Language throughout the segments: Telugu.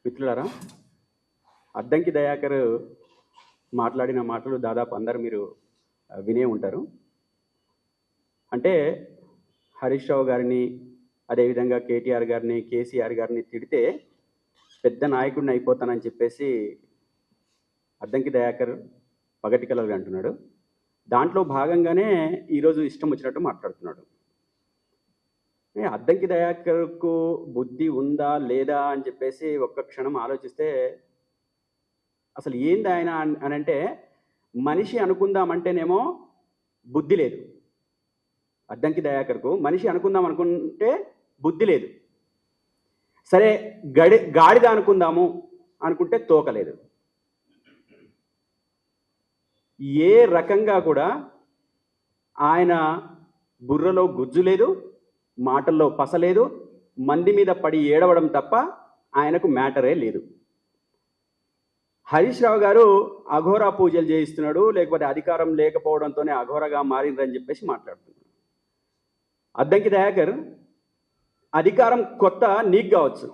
మిత్రులారా, అద్దంకి దయాకర్ మాట్లాడిన మాటలు దాదాపు అందరూ మీరు వినే ఉంటారు. అంటే హరీష్ రావు గారిని, అదేవిధంగా కేటీఆర్ గారిని, కేసీఆర్ గారిని తిడితే పెద్ద నాయకుడిని అయిపోతానని చెప్పేసి అద్దంకి దయాకర్ పగటి కలలు అంటున్నాడు. దాంట్లో భాగంగానే ఈరోజు ఇష్టం వచ్చినట్టు మాట్లాడుతున్నాడు. అద్దంకి దయాకర్కు బుద్ధి ఉందా లేదా అని చెప్పేసి ఒక్క క్షణం ఆలోచిస్తే అసలు ఏంది ఆయన అని అంటే, మనిషి అనుకుందామంటేనేమో బుద్ధి లేదు. అద్దంకి దయాకర్కు మనిషి అనుకుందాం అనుకుంటే బుద్ధి లేదు. సరే గాడిద అనుకుందాము అనుకుంటే తోకలేదు. ఏ రకంగా కూడా ఆయన బుర్రలో గుజ్జు లేదు, మాటల్లో పసలేదు, మంది మీద పడి ఏడవడం తప్ప ఆయనకు మ్యాటరే లేదు. హరీష్ రావు గారు అఘోరా పూజలు చేయిస్తున్నాడు, లేకపోతే అధికారం లేకపోవడంతోనే అఘోరగా మారిందని చెప్పేసి మాట్లాడుతున్నాడు. అద్దంకి దయాకర్ అధికారం కొత్త నీకు కావచ్చు,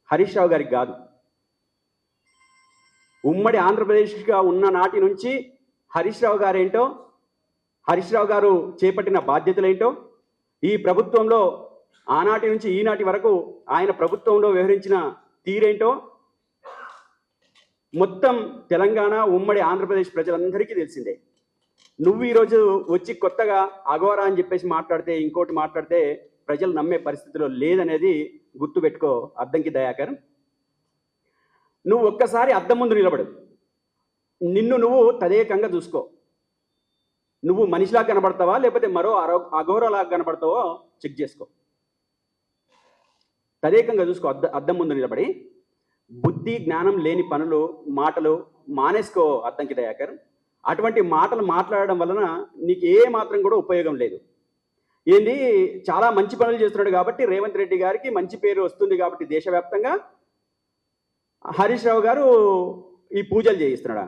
హరీష్ రావు గారికి కాదు. ఉమ్మడి ఆంధ్రప్రదేశ్గా ఉన్న నాటి నుంచి హరీష్ రావు గారేంటో, హరీష్ రావు గారు చేపట్టిన బాధ్యతలేంటో, ఈ ప్రభుత్వంలో ఆనాటి నుంచి ఈనాటి వరకు ఆయన ప్రభుత్వంలో వ్యవహరించిన తీరేంటో మొత్తం తెలంగాణ, ఉమ్మడి ఆంధ్రప్రదేశ్ ప్రజలందరికీ తెలిసిందే. నువ్వు ఈరోజు వచ్చి కొత్తగా అఘోరా అని చెప్పేసి మాట్లాడితే, ఇంకోటి మాట్లాడితే ప్రజలు నమ్మే పరిస్థితిలో లేదనేది గుర్తుపెట్టుకో అద్దంకి దయాకర్. నువ్వు ఒక్కసారి అద్దం ముందు నిలబడు, నిన్ను నువ్వు తదేకంగా చూసుకో. నువ్వు మనిషిలా కనబడతావా లేకపోతే మరో అఘోరలాగా కనబడతావో చెక్ చేసుకో. తదేకంగా చూసుకో, అద్దం ముందు నిలబడి. బుద్ధి జ్ఞానం లేని పనులు, మాటలు మానేసుకో అద్దంకి దయాకర్. అటువంటి మాటలు మాట్లాడడం వలన నీకు ఏ మాత్రం కూడా ఉపయోగం లేదు. ఏంది, చాలా మంచి పనులు చేస్తున్నాడు కాబట్టి రేవంత్ రెడ్డి గారికి మంచి పేరు వస్తుంది కాబట్టి దేశవ్యాప్తంగా హరీష్ రావు గారు ఈ పూజలు చేయిస్తున్నాడా?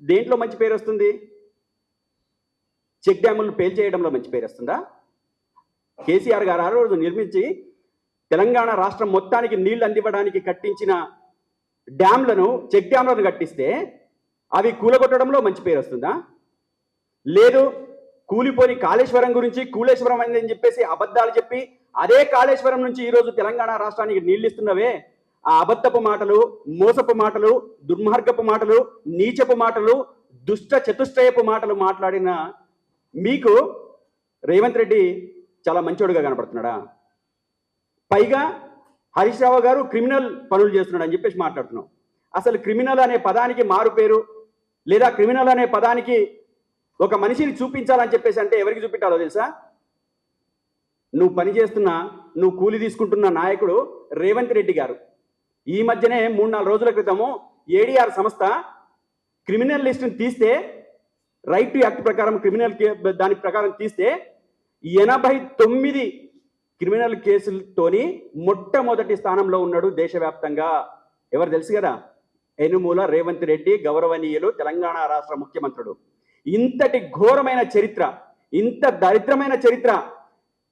దేంట్లో మంచి పేరు వస్తుంది? చెక్ డ్యాములను పేల్చేయడంలో మంచి పేరు వస్తుందా? కేసీఆర్ గారు ఆ రోజు నిర్మించి తెలంగాణ రాష్ట్రం మొత్తానికి నీళ్లు అందివ్వడానికి కట్టించిన డ్యామ్లను, చెక్ డ్యామ్లను కట్టిస్తే అవి కూలగొట్టడంలో మంచి పేరు వస్తుందా? లేదు, కూలిపోని కాళేశ్వరం గురించి కూలేశ్వరం అని చెప్పేసి అబద్ధాలు చెప్పి అదే కాళేశ్వరం నుంచి ఈరోజు తెలంగాణ రాష్ట్రానికి నీళ్ళు ఇస్తున్నవే, ఆ అబద్ధపు మాటలు, మోసపు మాటలు, దుర్మార్గపు మాటలు, నీచపు మాటలు, దుష్ట చతుష్టయపు మాటలు మాట్లాడిన మీకు రేవంత్ రెడ్డి చాలా మంచోడుగా కనపడుతున్నాడా? పైగా హరీష్ రావు గారు క్రిమినల్ పనులు చేస్తున్నాడు అని చెప్పేసి మాట్లాడుతున్నావు. అసలు క్రిమినల్ అనే పదానికి మారు పేరు, లేదా క్రిమినల్ అనే పదానికి ఒక మనిషిని చూపించాలని చెప్పేసి అంటే ఎవరికి చూపించాలో తెలుసా? నువ్వు పని చేస్తున్న, నువ్వు కూలి తీసుకుంటున్న నాయకుడు రేవంత్ రెడ్డి గారు. ఈ మధ్యనే 3-4 రోజుల క్రితము ఏడీఆర్ సంస్థ క్రిమినల్ లిస్టుని తీస్తే, రైట్ టు యాక్ట్ ప్రకారం క్రిమినల్ దాని ప్రకారం తీస్తే 89 క్రిమినల్ కేసులతోని మొట్టమొదటి స్థానంలో ఉన్నాడు దేశవ్యాప్తంగా. ఎవరు తెలుసు కదా? యనుమూల రేవంత్ రెడ్డి, గౌరవనీయులు తెలంగాణ రాష్ట్ర ముఖ్యమంత్రుడు. ఇంతటి ఘోరమైన చరిత్ర, ఇంత దరిద్రమైన చరిత్ర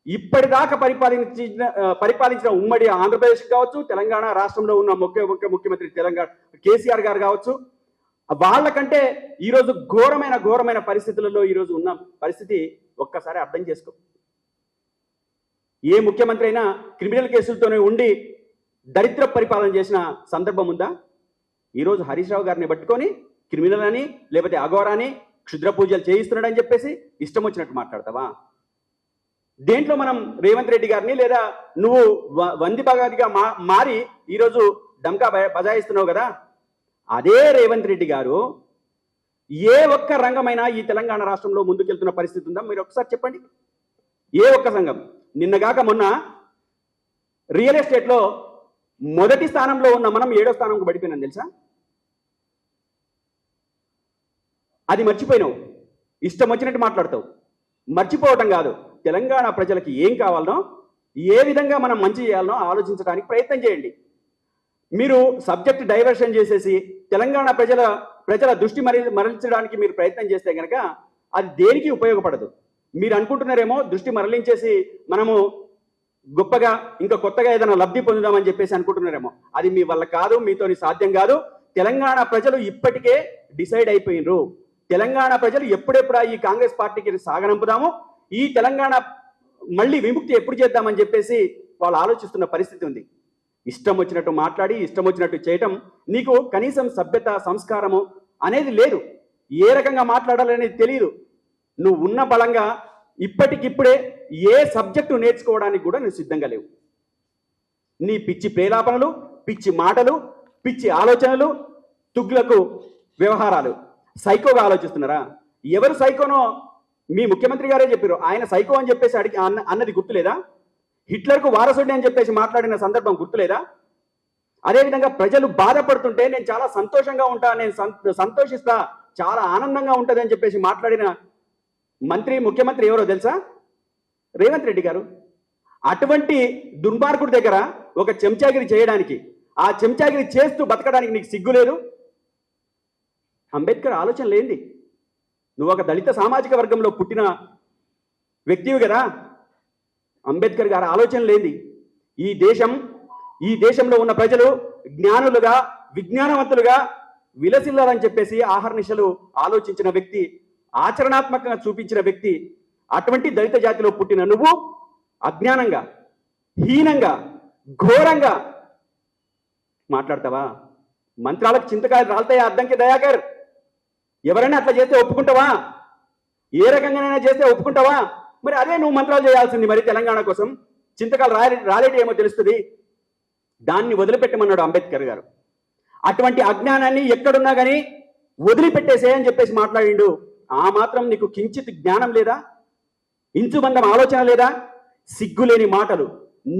ఇప్పటిదాకా పరిపాలించిన ఉమ్మడి ఆంధ్రప్రదేశ్ కావచ్చు, తెలంగాణ రాష్ట్రంలో ఉన్న ముఖ్యమంత్రి తెలంగాణ కేసీఆర్ గారు కావచ్చు, వాళ్ళకంటే ఈరోజు ఘోరమైన పరిస్థితులలో ఈరోజు ఉన్న పరిస్థితి ఒక్కసారి అర్థం చేసుకో. ఏ ముఖ్యమంత్రి అయినా క్రిమినల్ కేసులతోనే ఉండి దరిద్ర పరిపాలన చేసిన సందర్భం ఉందా? ఈరోజు హరీష్ రావు గారిని పట్టుకొని క్రిమినల్ అని, లేకపోతే అఘోరాని, క్షుద్ర పూజలు చేయిస్తున్నాడని చెప్పేసి ఇష్టం వచ్చినట్టు మాట్లాడతావా? దేంట్లో మనం రేవంత్ రెడ్డి గారిని, లేదా నువ్వు వంది బగాదిగా మారి ఈరోజు డంకా బజాయిస్తున్నావు కదా, అదే రేవంత్ రెడ్డి గారు ఏ ఒక్క రంగమైనా ఈ తెలంగాణ రాష్ట్రంలో ముందుకెళ్తున్న పరిస్థితి ఉందా? మీరు ఒకసారి చెప్పండి. ఏ ఒక్క సంఘం? నిన్నగాక మొన్న రియల్ ఎస్టేట్లో మొదటి స్థానంలో ఉన్న మనం 7వ స్థానంకు పడిపోయినాం తెలుసా? అది మర్చిపోయినావు, ఇష్టం వచ్చినట్టు మాట్లాడతావు. మర్చిపోవటం కాదు, తెలంగాణ ప్రజలకి ఏం కావాలనో, ఏ విధంగా మనం మంచి చేయాలనో ఆలోచించడానికి ప్రయత్నం చేయండి. మీరు సబ్జెక్ట్ డైవర్షన్ చేసేసి తెలంగాణ ప్రజల దృష్టి మరలించడానికి మీరు ప్రయత్నం చేస్తే కనుక అది దేనికి ఉపయోగపడదు. మీరు అనుకుంటున్నారేమో దృష్టి మరలించేసి మనము గొప్పగా ఇంకా కొత్తగా ఏదైనా లబ్ధి పొందుదామని చెప్పేసి అనుకుంటున్నారేమో. అది మీ వల్ల కాదు, మీతోని సాధ్యం కాదు. తెలంగాణ ప్రజలు ఇప్పటికే డిసైడ్ అయిపోయినరు. తెలంగాణ ప్రజలు ఎప్పుడెప్పుడు ఈ కాంగ్రెస్ పార్టీకి సాగనంపుదాము, ఈ తెలంగాణ మళ్ళీ విముక్తి ఎప్పుడు చేద్దామని చెప్పేసి వాళ్ళు ఆలోచిస్తున్న పరిస్థితి ఉంది. ఇష్టం వచ్చినట్టు మాట్లాడి ఇష్టం వచ్చినట్టు చేయటం, నీకు కనీసం సభ్యత సంస్కారము అనేది లేదు. ఏ రకంగా మాట్లాడాలనేది తెలియదు. నువ్వు ఉన్న బలంగా ఇప్పటికిప్పుడే ఏ సబ్జెక్టు నేర్చుకోవడానికి కూడా నువ్వు సిద్ధంగా లేవు. నీ పిచ్చి ప్రేలాపనలు, పిచ్చి మాటలు, పిచ్చి ఆలోచనలు, తుగ్లకు వ్యవహారాలు, సైకోగా ఆలోచిస్తున్నారా? ఎవరు సైకోనో మీ ముఖ్యమంత్రి గారే చెప్పారు. ఆయన సైకో అని చెప్పేసి అన్నది గుర్తులేదా? హిట్లర్కు వారసుడి అని చెప్పేసి మాట్లాడిన సందర్భం గుర్తులేదా? అదేవిధంగా ప్రజలు బాధపడుతుంటే నేను చాలా సంతోషంగా ఉంటా, నేను సంతోషిస్తా, చాలా ఆనందంగా ఉంటుంది అని చెప్పేసి మాట్లాడిన ముఖ్యమంత్రి ఎవరో తెలుసా? రేవంత్ రెడ్డి గారు. అటువంటి దుర్మార్గుడి దగ్గర ఒక చెంచాగిరి చేయడానికి, ఆ చెంచాగిరి చేస్తూ బతకడానికి నీకు సిగ్గు లేదు? అంబేద్కర్ ఆలోచన లేనిది. నువ్వు ఒక దళిత సామాజిక వర్గంలో పుట్టిన వ్యక్తివి కదా. అంబేద్కర్ గారి ఆలోచన లేనిది. ఈ దేశంలో ఉన్న ప్రజలు జ్ఞానులుగా, విజ్ఞానవంతులుగా విలసిల్లాలని చెప్పేసి ఆహర్నిశలు ఆలోచించిన వ్యక్తి, ఆచరణాత్మకంగా చూపించిన వ్యక్తి. అటువంటి దళిత జాతిలో పుట్టిన నువ్వు అజ్ఞానంగా, హీనంగా, ఘోరంగా మాట్లాడతావా? మంత్రాలకు చింతకాయలు రాలుతాయా? అద్దంకి దయాకర్, ఎవరైనా అట్లా చేస్తే ఒప్పుకుంటావా? ఏ రకంగానైనా చేస్తే ఒప్పుకుంటావా? మరి అదే నువ్వు మంత్రాలు చేయాల్సింది. మరి తెలంగాణ కోసం చింతకాలు రాలేటి ఏమో తెలుస్తుంది. దాన్ని వదిలిపెట్టమన్నాడు అంబేద్కర్ గారు. అటువంటి అజ్ఞానాన్ని ఎక్కడున్నా కానీ వదిలిపెట్టేసేయని చెప్పేసి మాట్లాడిండు. ఆ మాత్రం నీకు కించిత్ జ్ఞానం లేదా? ఇంచుమందం ఆలోచన లేదా? సిగ్గులేని మాటలు,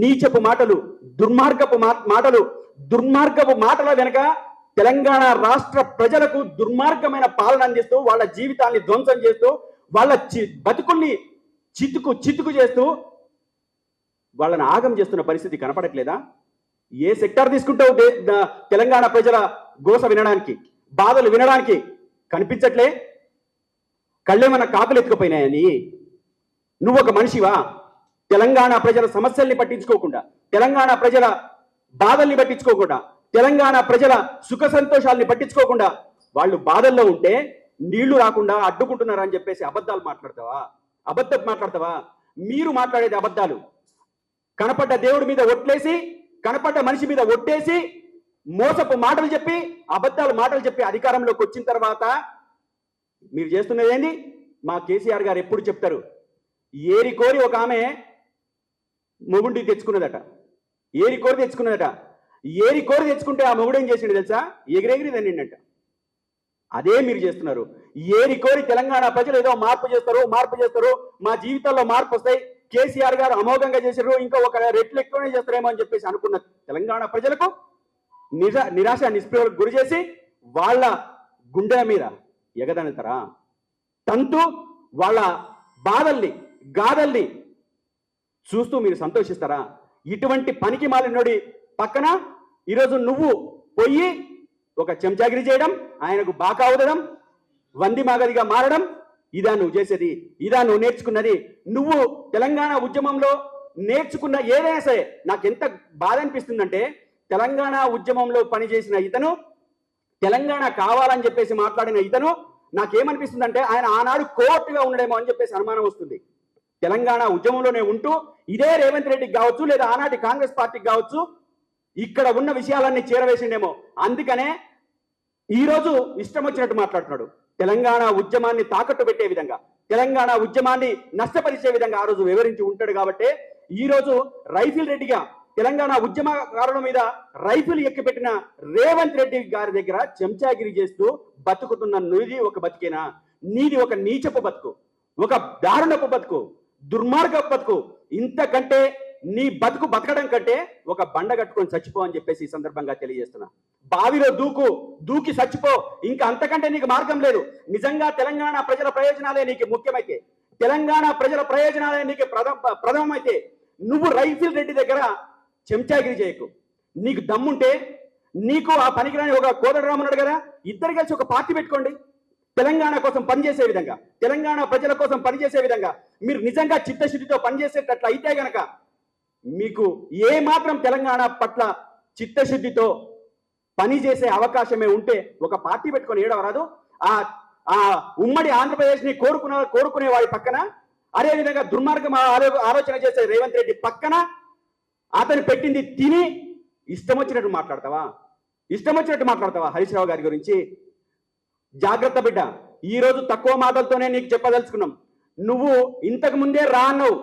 నీచపు మాటలు, దుర్మార్గపు మాటల వెనక తెలంగాణ రాష్ట్ర ప్రజలకు దుర్మార్గమైన పాలన అందిస్తూ, వాళ్ళ జీవితాన్ని ధ్వంసం చేస్తూ, వాళ్ళ బతుకుల్ని చితుకు చేస్తూ వాళ్ళని ఆగం చేస్తున్న పరిస్థితి కనపడట్లేదా? ఏ సెక్టార్ తీసుకుంటావు తెలంగాణ ప్రజల గోస వినడానికి, బాధలు వినడానికి? కనిపించట్లే? కళ్ళేమన్నా కాకులు ఎత్తుకుపోయినాయని? నువ్వు ఒక మనిషివా? తెలంగాణ ప్రజల సమస్యల్ని పట్టించుకోకుండా, తెలంగాణ ప్రజల బాధల్ని పట్టించుకోకుండా, తెలంగాణ ప్రజల సుఖ సంతోషాల్ని పట్టించుకోకుండా, వాళ్ళు బాధల్లో ఉంటే నీళ్లు రాకుండా అడ్డుకుంటున్నారని చెప్పేసి అబద్ధాలు మాట్లాడతావా? మీరు మాట్లాడేది అబద్ధాలు. కనపడ్డ దేవుడి మీద ఒట్లేసి, కనపడ్డ మనిషి మీద ఒట్టేసి, మోసపు మాటలు చెప్పి, అబద్ధాలు మాటలు చెప్పి అధికారంలోకి వచ్చిన తర్వాత మీరు చేస్తున్నది ఏంది? మా కేసీఆర్ గారు ఎప్పుడు చెప్తారు, ఏరి కోరి ఒక ఆమె మొగుండికి తెచ్చుకున్నదట. ఏరి కోరి తెచ్చుకుంటే ఆ మొగుడు ఏం చేసిండు తెలుసా? ఎగిరెగిరి తిన్నిండట. అదే మీరు చేస్తున్నారు. ఏరి కోరి తెలంగాణ ప్రజలు ఏదో మార్పు చేస్తారు, మా జీవితాల్లో మార్పు వస్తాయి, కేసీఆర్ గారు అమోఘంగా చేశారు, ఇంకా ఒక రెట్లు ఎక్కువనే చేస్తారేమో అని చెప్పేసి అనుకున్న తెలంగాణ ప్రజలకు నిరాశ నిస్పృహలకు గురి చేసి వాళ్ళ గుండెల మీద ఎగదనుతారా? తంతు వాళ్ళ బాధల్ని, గాథల్ని చూస్తూ మీరు సంతోషిస్తారా? ఇటువంటి పనికి మాలినోడి పక్కన ఈరోజు నువ్వు పోయి ఒక చెంచాగిరి చేయడం, ఆయనకు బాకా ఊదడం, వంది మాగదిగా మారడం, ఇదా నువ్వు చేసేది? ఇదా నువ్వు నేర్చుకున్నది? నువ్వు తెలంగాణ ఉద్యమంలో నేర్చుకున్న ఏదైనా సరే నాకు ఎంత బాధ అనిపిస్తుందంటే, తెలంగాణ ఉద్యమంలో పనిచేసిన ఇతను, తెలంగాణ కావాలని చెప్పేసి మాట్లాడిన ఇతను, నాకేమనిపిస్తుందంటే ఆయన ఆనాడు కోర్టుగా ఉండడేమో అని చెప్పేసి అనుమానం వస్తుంది. తెలంగాణ ఉద్యమంలోనే ఉంటూ ఇదే రేవంత్ రెడ్డికి కావచ్చు, లేదా ఆనాటి కాంగ్రెస్ పార్టీకి కావచ్చు, ఇక్కడ ఉన్న విషయాలన్నీ చేరవేసిండేమో. అందుకనే ఈరోజు ఇష్టం వచ్చినట్టు మాట్లాడుతున్నాడు. తెలంగాణ ఉద్యమాన్ని తాకట్టు పెట్టే విధంగా, తెలంగాణ ఉద్యమాన్ని నష్టపరిచే విధంగా ఆ రోజు వివరించి ఉంటాడు. కాబట్టి ఈరోజు రైఫిల్ రెడ్డిగా తెలంగాణ ఉద్యమకారుల మీద రైఫిల్ ఎక్కిపెట్టిన రేవంత్ రెడ్డి గారి దగ్గర చెంచాగిరి చేస్తూ బతుకుతున్న నువ్వు ఒక బతికేనా? నీది ఒక నీచపు బతుకు, ఒక దారుణపు బతుకు, దుర్మార్గపు బతుకు. ఇంతకంటే నీ బతుకు బతకడం కంటే ఒక బండ కట్టుకొని చచ్చిపో అని చెప్పేసి ఈ సందర్భంగా తెలియజేస్తున్నా. బావిలో దూకి చచ్చిపో, ఇంకా అంతకంటే నీకు మార్గం లేదు. నిజంగా తెలంగాణ ప్రజల ప్రయోజనాలే నీకు ముఖ్యమైతే, తెలంగాణ ప్రజల ప్రయోజనాలే నీకు ప్రథమమైతే నువ్వు రైఫిల్ రెడ్డి దగ్గర చెంచాగిరి చేయకు. నీకు దమ్ముంటే నీకు ఆ పనికిరాని ఒక కోదండరామ్ ఉన్నాడు కదా, ఇద్దరు కలిసి ఒక పార్టీ పెట్టుకోండి. తెలంగాణ కోసం పనిచేసే విధంగా, తెలంగాణ ప్రజల కోసం పనిచేసే విధంగా మీరు నిజంగా చిత్తశుద్ధితో పనిచేసేటట్లు అయితే గనక మీకు ఏ మాత్రం తెలంగాణ పట్ల చిత్తశుద్ధితో పనిచేసే అవకాశమే ఉంటే ఒక పార్టీ పెట్టుకొని ఏడవరాదు. ఆ ఆ ఉమ్మడి ఆంధ్రప్రదేశ్ని కోరుకునే వాడి పక్కన, అదేవిధంగా దుర్మార్గం ఆలోచన చేసే రేవంత్ రెడ్డి పక్కన అతను పెట్టింది తిని ఇష్టం వచ్చినట్టు మాట్లాడతావా హరీష్ రావు గారి గురించి? జాగ్రత్త బిడ్డ, ఈ రోజు తక్కువ మాటలతోనే నీకు చెప్పదలుచుకున్నాం. నువ్వు ఇంతకు ముందే రా అన్నావు,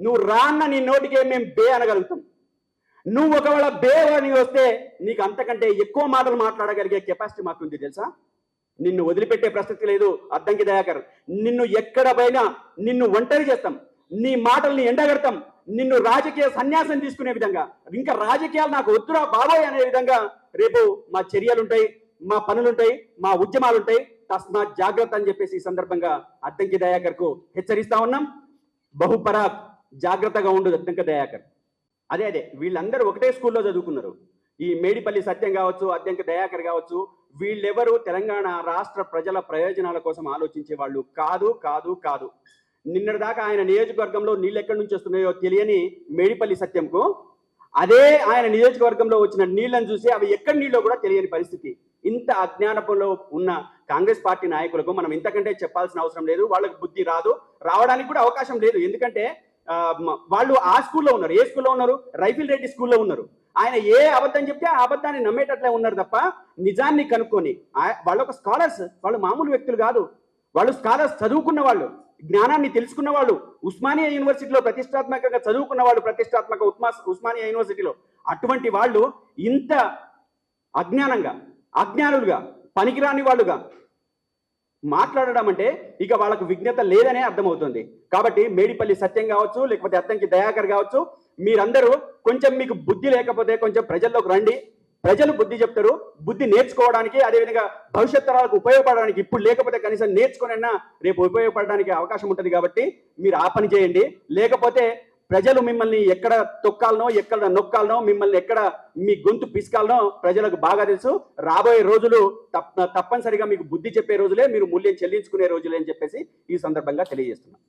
నువ్వు రా అన్న నీ నోటికే మేము బే అనగలుగుతాం. నువ్వు ఒకవేళ బే అని వస్తే నీకు అంతకంటే ఎక్కువ మాటలు మాట్లాడగలిగే కెపాసిటీ మాకుంది తెలుసా? నిన్ను వదిలిపెట్టే ప్రసక్తి లేదు అద్దంకి దయాకర్. నిన్ను ఎక్కడ పోయినా నిన్ను ఒంటరి చేస్తాం, నీ మాటల్ని ఎండగడతాం, నిన్ను రాజకీయ సన్యాసం తీసుకునే విధంగా, ఇంకా రాజకీయాలు నాకు వద్దురా బాబాయ్ అనే విధంగా రేపు మా చర్యలుంటాయి, మా పనులుంటాయి, మా ఉద్యమాలుంటాయి. తస్మాత్ జాగ్రత్త అని చెప్పేసి ఈ సందర్భంగా అద్దంకి దయాకర్ కు హెచ్చరిస్తా ఉన్నాం. బహుపరాక్, జాగ్రత్తగా ఉండు అద్దంకి దయాకర్. అదే వీళ్ళందరూ ఒకటే స్కూల్లో చదువుకున్నారు. ఈ మేడిపల్లి సత్యం కావచ్చు, అద్దంకి దయాకర్ కావచ్చు, వీళ్ళెవరు తెలంగాణ రాష్ట్ర ప్రజల ప్రయోజనాల కోసం ఆలోచించే వాళ్ళు కాదు. నిన్నటిదాకా ఆయన నియోజకవర్గంలో నీళ్ళు ఎక్కడి నుంచి వస్తున్నాయో తెలియని మేడిపల్లి సత్యంకు అదే ఆయన నియోజకవర్గంలో వచ్చిన నీళ్లను చూసి అవి ఎక్కడి నీళ్ళో కూడా తెలియని పరిస్థితి. ఇంత అజ్ఞానపంలో ఉన్న కాంగ్రెస్ పార్టీ నాయకులకు మనం ఇంతకంటే చెప్పాల్సిన అవసరం లేదు. వాళ్ళకి బుద్ధి రావడానికి కూడా అవకాశం లేదు. ఎందుకంటే వాళ్ళు ఆ స్కూల్లో ఉన్నారు. ఏ స్కూల్లో ఉన్నారు? రైఫిల్ రెడ్డి స్కూల్లో ఉన్నారు. ఆయన ఏ అబద్ధం చెప్తే ఆ అబద్ధాన్ని నమ్మేటట్లే ఉన్నారు తప్ప నిజాన్ని కనుక్కొని, వాళ్ళు ఒక స్కాలర్స్, వాళ్ళు మామూలు వ్యక్తులు కాదు. వాళ్ళు స్కాలర్స్, చదువుకున్న వాళ్ళు, జ్ఞానాన్ని తెలుసుకున్న వాళ్ళు, ఉస్మానియా యూనివర్సిటీలో ప్రతిష్టాత్మకంగా చదువుకున్న వాళ్ళు, ఉస్మానియా యూనివర్సిటీలో. అటువంటి వాళ్ళు ఇంత అజ్ఞానులుగా, పనికిరాని వాళ్ళుగా మాట్లాడడం అంటే ఇక వాళ్ళకు విజ్ఞత లేదనే అర్థమవుతుంది. కాబట్టి మేడిపల్లి సత్యం కావచ్చు, లేకపోతే అద్దంకి దయాకర్ కావచ్చు, మీరందరూ కొంచెం మీకు బుద్ధి లేకపోతే కొంచెం ప్రజల్లోకి రండి. ప్రజలు బుద్ధి చెప్తారు. బుద్ధి నేర్చుకోవడానికి, అదేవిధంగా భవిష్యత్ తరాలకు ఉపయోగపడడానికి, ఇప్పుడు లేకపోతే కనీసం నేర్చుకునైనా రేపు ఉపయోగపడడానికి అవకాశం ఉంటుంది. కాబట్టి మీరు ఆ పని చేయండి. లేకపోతే ప్రజలు మిమ్మల్ని ఎక్కడ తొక్కాలనో, ఎక్కడ నొక్కాలనో, మిమ్మల్ని ఎక్కడ మీ గొంతు పిసుకాలనో ప్రజలకు బాగా తెలుసు. రాబోయే రోజులు తప్పనిసరిగా మీకు బుద్ధి చెప్పే రోజులే, మీరు మూల్యం చెల్లించుకునే రోజులే అని చెప్పేసి ఈ సందర్భంగా తెలియజేస్తున్నాం.